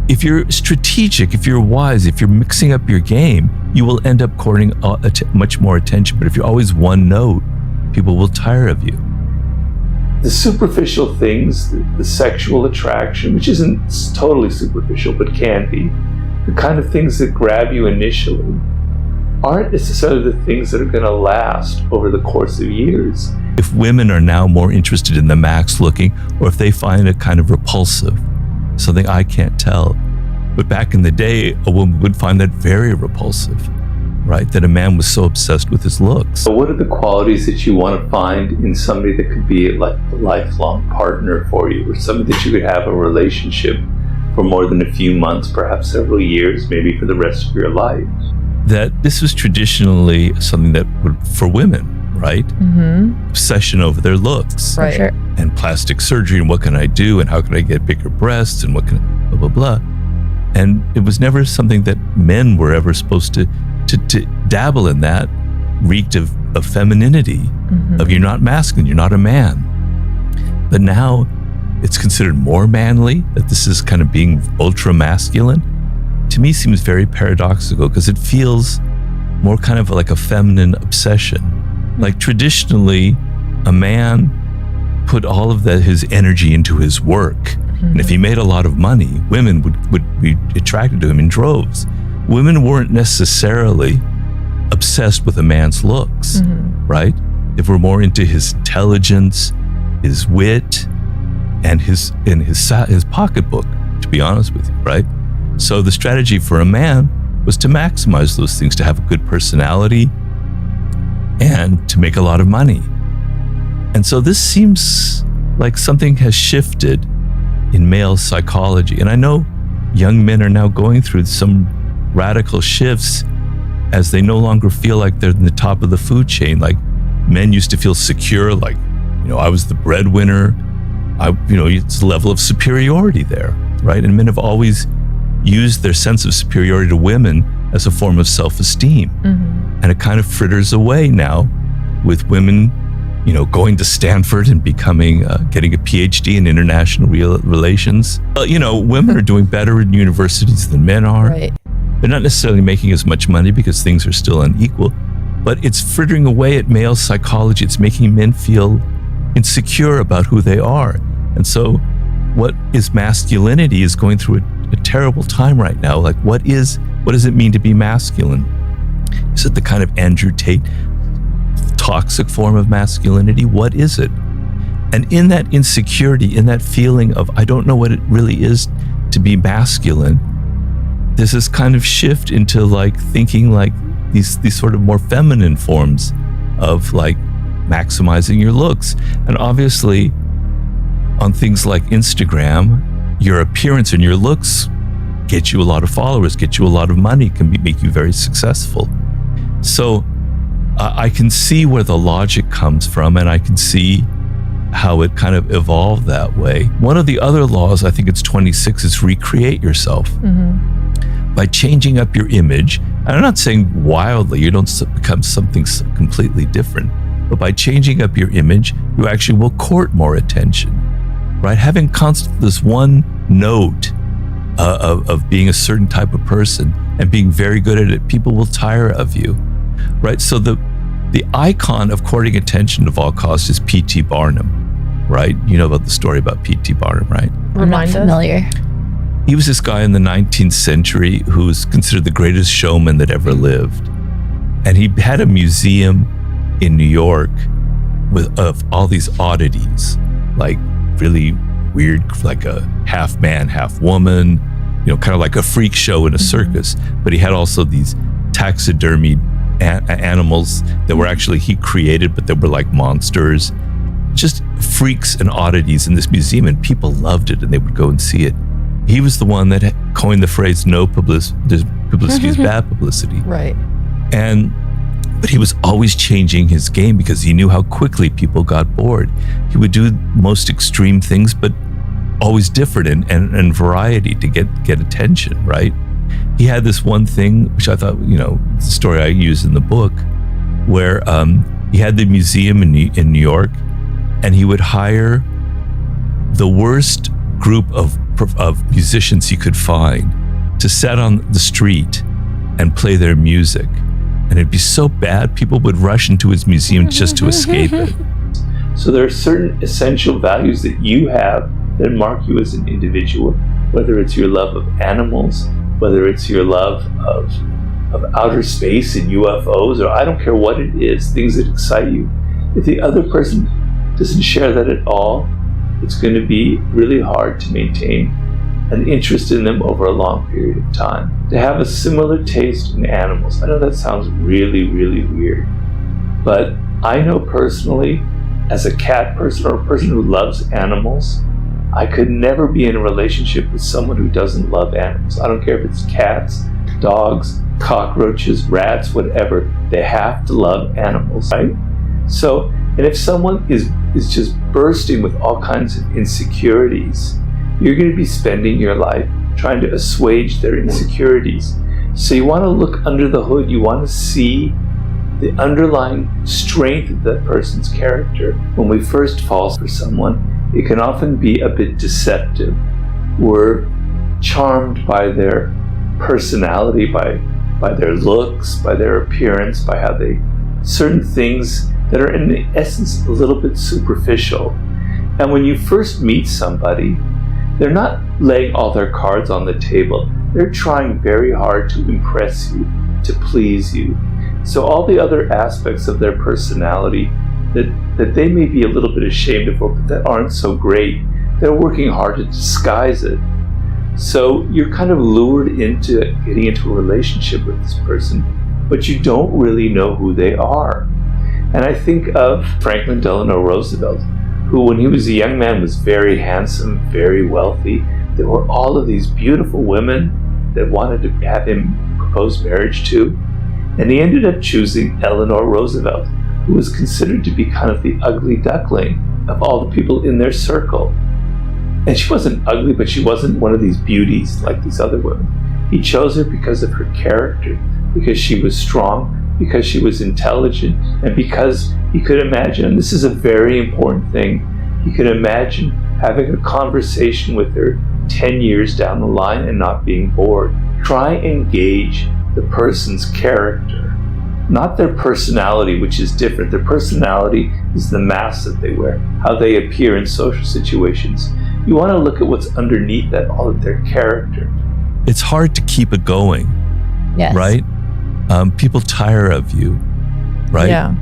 if you're strategic, if you're wise, if you're mixing up your game, you will end up courting much more attention. But if you're always one note, people will tire of you. The superficial things, the sexual attraction, which isn't totally superficial, but can be, the kind of things that grab you initially, aren't necessarily the things that are going to last over the course of years. If women are now more interested in the max looking, or if they find it kind of repulsive, something I can't tell. But back in the day, a woman would find that very repulsive, right? That a man was so obsessed with his looks. So what are the qualities that you want to find in somebody that could be like a lifelong partner for you, or somebody that you could have a relationship for more than a few months, perhaps several years, maybe for the rest of your life? That this was traditionally something that would, for women, right? Mm-hmm. Obsession over their looks. Right. Sure. And plastic surgery, and what can I do, and how can I get bigger breasts, and what can blah, blah, blah. And it was never something that men were ever supposed to dabble in. That reeked of femininity, mm-hmm. of you're not masculine, you're not a man. But now it's considered more manly, that this is kind of being ultra masculine. To me, seems very paradoxical, because it feels more kind of like a feminine obsession. Mm-hmm. Like traditionally, a man put all of his energy into his work. Mm-hmm. And if he made a lot of money, women would be attracted to him in droves. Women weren't necessarily obsessed with a man's looks, mm-hmm. right? They were more into his intelligence, his wit, and his pocketbook, to be honest with you, right? So the strategy for a man was to maximize those things, to have a good personality and to make a lot of money. And so this seems like something has shifted in male psychology. And I know young men are now going through some radical shifts as they no longer feel like they're in the top of the food chain. Like men used to feel secure, like, I was the breadwinner. It's a level of superiority there, right? And men have always used their sense of superiority to women as a form of self-esteem. Mm-hmm. And it kind of fritters away now with women, going to Stanford and becoming, getting a PhD in international relations. Women are doing better in universities than men are. Right. They're not necessarily making as much money because things are still unequal, but it's frittering away at male psychology. It's making men feel insecure about who they are. And so what is masculinity is going through a terrible time right now. Like, what does it mean to be masculine? Is it the kind of Andrew Tate toxic form of masculinity? What is it? And in that insecurity, in that feeling of, I don't know what it really is to be masculine, there's this kind of shift into like thinking like these sort of more feminine forms of like maximizing your looks. And obviously on things like Instagram, your appearance and your looks get you a lot of followers, get you a lot of money, make you very successful. So I can see where the logic comes from, and I can see how it kind of evolved that way. One of the other laws, I think it's 26, is recreate yourself. Mm-hmm. By changing up your image. And I'm not saying wildly, you don't become something completely different, but by changing up your image, you actually will court more attention, right? Having constant this one note of being a certain type of person and being very good at it, people will tire of you, right? So the icon of courting attention of all costs is P.T. Barnum, right? You know about the story about P.T. Barnum, right? I'm not familiar. He was this guy in the 19th century who was considered the greatest showman that ever lived. And he had a museum in New York of all these oddities, like really weird, like a half man, half woman, kind of like a freak show in a circus. But he had also these taxidermied animals that were actually he created, but they were like monsters. Just freaks and oddities in this museum, and people loved it and they would go and see it. He was the one that coined the phrase "no publicity is bad publicity." Right. But he was always changing his game because he knew how quickly people got bored. He would do most extreme things, but always different and variety to get attention, right? He had this one thing, which I thought, it's a story I use in the book, where he had the museum in New York, and he would hire the worst group of of musicians he could find to set on the street and play their music. And it'd be so bad, people would rush into his museum just to escape it. So there are certain essential values that you have that mark you as an individual, whether it's your love of animals, whether it's your love of outer space and UFOs, or I don't care what it is, things that excite you. If the other person doesn't share that at all, it's going to be really hard to maintain an interest in them over a long period of time. To have a similar taste in animals, I know that sounds really, really weird, but I know personally, as a cat person or a person who loves animals, I could never be in a relationship with someone who doesn't love animals. I don't care if it's cats, dogs, cockroaches, rats, whatever. They have to love animals, right? So, and if someone is just bursting with all kinds of insecurities, you're going to be spending your life trying to assuage their insecurities. So you want to look under the hood. You want to see the underlying strength of that person's character. When we first fall for someone, it can often be a bit deceptive. We're charmed by their personality, by their looks, by their appearance, by how they, certain things that are in essence a little bit superficial. And when you first meet somebody, they're not laying all their cards on the table. They're trying very hard to impress you, to please you. So all the other aspects of their personality that they may be a little bit ashamed of, but that aren't so great, they're working hard to disguise it. So you're kind of lured into getting into a relationship with this person, but you don't really know who they are. And I think of Franklin Delano Roosevelt, who when he was a young man was very handsome, very wealthy. There were all of these beautiful women that wanted to have him propose marriage to. And he ended up choosing Eleanor Roosevelt, who was considered to be kind of the ugly duckling of all the people in their circle. And she wasn't ugly, but she wasn't one of these beauties like these other women. He chose her because of her character, because she was strong, because she was intelligent, and because he could imagine, and this is a very important thing, he could imagine having a conversation with her 10 years down the line and not being bored. Try and gauge the person's character, not their personality, which is different. Their personality is the mask that they wear, how they appear in social situations. You want to look at what's underneath that, all of their character. It's hard to keep it going, yes. Right? People tire of you, right? Yeah.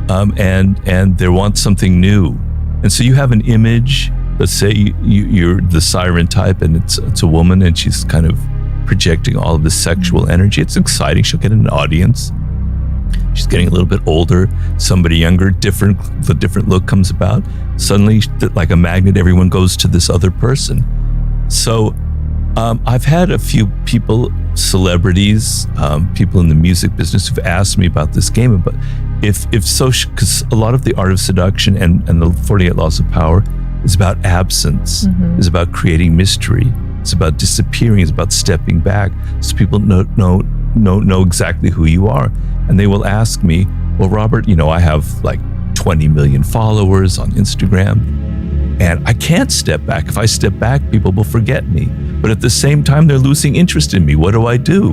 And they want something new. And so you have an image, let's say you're the siren type and it's a woman and she's kind of projecting all of this sexual energy. It's exciting. She'll get an audience. She's getting a little bit older, somebody younger, the different look comes about. Suddenly, like a magnet, everyone goes to this other person. So I've had a few people, celebrities, people in the music business who've asked me about this game, but because a lot of the art of seduction and the 48 laws of power is about absence, is about creating mystery, it's about disappearing, it's about stepping back, so people know exactly who you are. And they will ask me, well, Robert, I have like 20 million followers on Instagram, and I can't step back. If I step back, people will forget me. But at the same time, they're losing interest in me. What do I do?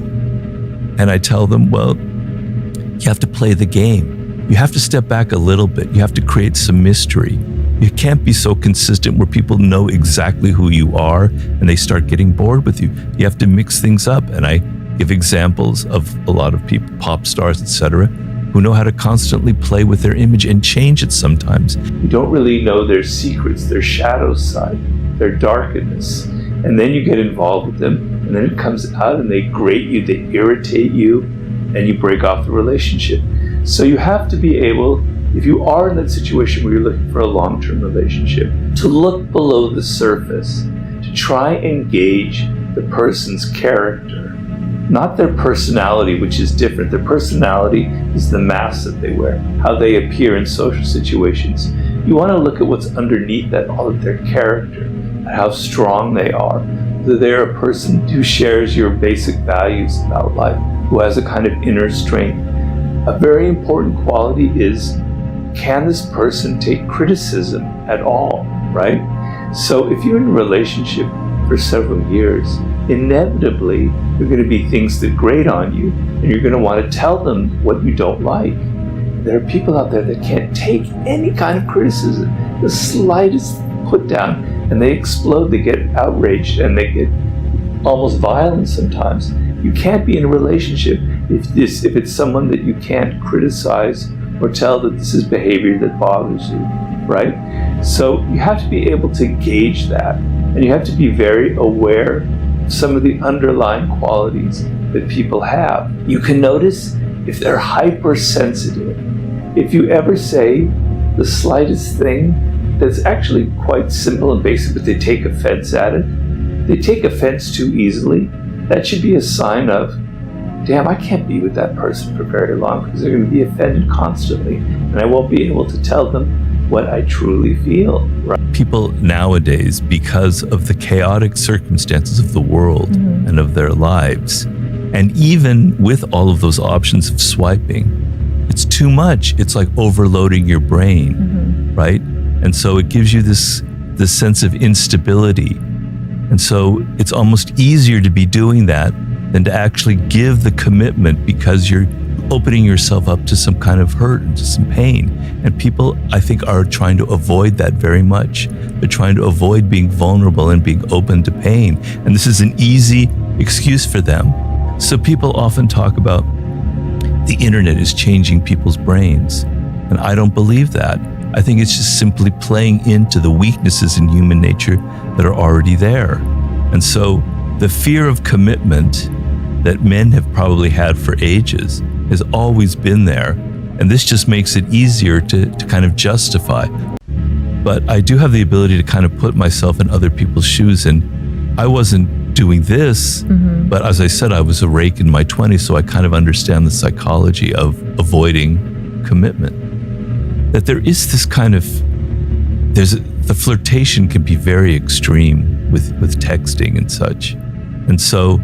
And I tell them, well, you have to play the game. You have to step back a little bit. You have to create some mystery. You can't be so consistent where people know exactly who you are and they start getting bored with you. You have to mix things up. And I give examples of a lot of people, pop stars, etc., who know how to constantly play with their image and change it sometimes. You don't really know their secrets, their shadow side, their darkness. And then you get involved with them, and then it comes out and they grate you, they irritate you, and you break off the relationship. So you have to be able, if you are in that situation where you're looking for a long-term relationship, to look below the surface, to try and gauge the person's character, not their personality, which is different. Their personality is the mask that they wear, how they appear in social situations. You want to look at what's underneath that, all of their character, and how strong they are. Whether they're a person who shares your basic values about life, who has a kind of inner strength. A very important quality is, can this person take criticism at all, right? So if you're in a relationship for several years, inevitably there are going to be things that grate on you, and you're going to want to tell them what you don't like. There are people out there that can't take any kind of criticism, the slightest put down, and they explode, they get outraged, and they get almost violent sometimes. You can't be in a relationship if it's someone that you can't criticize or tell that this is behavior that bothers you, right? So you have to be able to gauge that, and you have to be very aware of some of the underlying qualities that people have. You can notice if they're hypersensitive. If you ever say the slightest thing that's actually quite simple and basic, but they take offense at it, they take offense too easily, that should be a sign of, damn, I can't be with that person for very long because they're going to be offended constantly, and I won't be able to tell them what I truly feel. Right? People nowadays, because of the chaotic circumstances of the world and of their lives, and even with all of those options of swiping, it's too much. It's like overloading your brain, right? And so it gives you this sense of instability. And so it's almost easier to be doing that than to actually give the commitment, because you're opening yourself up to some kind of hurt and to some pain. And people, I think, are trying to avoid that very much. They're trying to avoid being vulnerable and being open to pain. And this is an easy excuse for them. So people often talk about the internet is changing people's brains. And I don't believe that. I think it's just simply playing into the weaknesses in human nature that are already there. And so the fear of commitment that men have probably had for ages has always been there. And this just makes it easier to kind of justify. But I do have the ability to kind of put myself in other people's shoes. And I wasn't doing this, but as I said, I was a rake in my 20s, so I kind of understand the psychology of avoiding commitment. That there is this kind of, the flirtation can be very extreme with texting and such. And so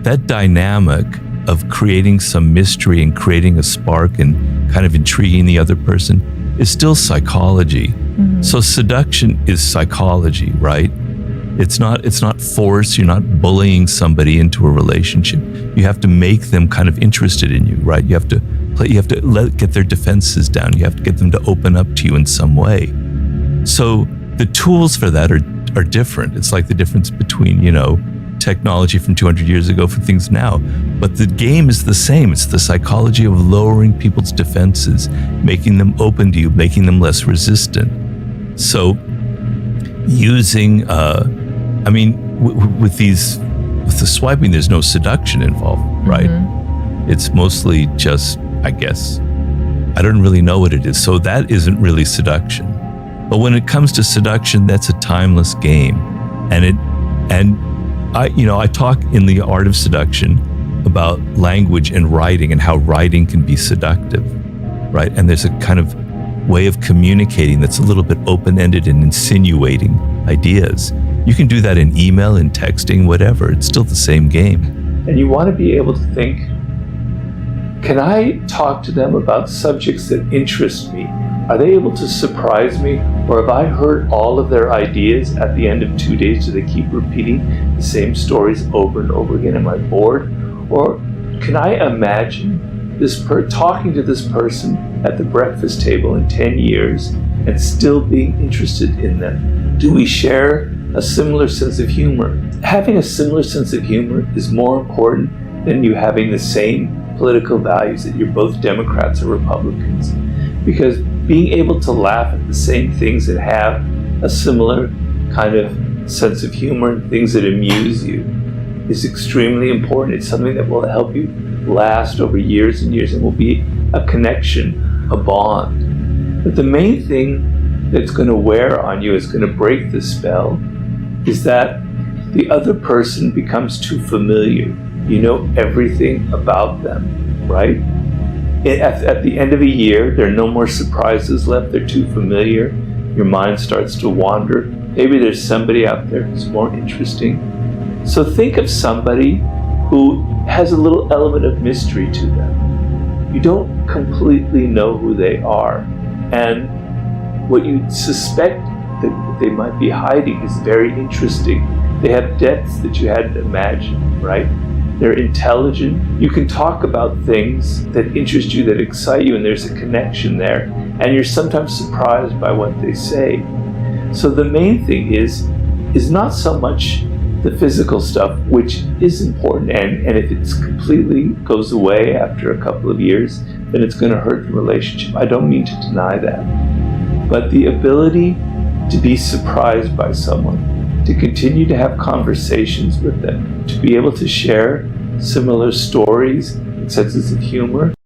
that dynamic of creating some mystery and creating a spark and kind of intriguing the other person is still psychology. So seduction is psychology, right? It's not force. You're not bullying somebody into a relationship. You have to make them kind of interested in you, right? You have to get their defenses down. You have to get them to open up to you in some way. So the tools for that are different. It's like the difference between, technology from 200 years ago for things now. But the game is the same. It's the psychology of lowering people's defenses, making them open to you, making them less resistant. So using, with the swiping, there's no seduction involved, right? It's mostly just, I guess, I don't really know what it is. So that isn't really seduction. But when it comes to seduction, that's a timeless game. I talk in the art of seduction about language and writing and how writing can be seductive, right? And there's a kind of way of communicating that's a little bit open-ended and insinuating ideas. You can do that in email, in texting, whatever. It's still the same game. And you want to be able to think, can I talk to them about subjects that interest me? Are they able to surprise me? Or have I heard all of their ideas at the end of 2 days? Do they keep repeating the same stories over and over again? Am I bored? Or can I imagine talking to this person at the breakfast table in 10 years and still being interested in them? Do we share a similar sense of humor? Having a similar sense of humor is more important than you having the same political values, that you're both Democrats or Republicans. Because being able to laugh at the same things and have a similar kind of sense of humor and things that amuse you is extremely important. It's something that will help you last over years and years and will be a connection, a bond. But the main thing that's going to wear on you, is going to break the spell, is that the other person becomes too familiar. You know everything about them, right? At the end of a year, there are no more surprises left. They're too familiar. Your mind starts to wander. Maybe there's somebody out there who's more interesting. So think of somebody who has a little element of mystery to them. You don't completely know who they are. And what you suspect that they might be hiding is very interesting. They have depths that you hadn't imagined, right? They're intelligent. You can talk about things that interest you, that excite you, and there's a connection there. And you're sometimes surprised by what they say. So the main thing is not so much the physical stuff, which is important, and if it's completely goes away after a couple of years, then it's going to hurt the relationship. I don't mean to deny that. But the ability to be surprised by someone, to continue to have conversations with them, to be able to share similar stories and senses of humor,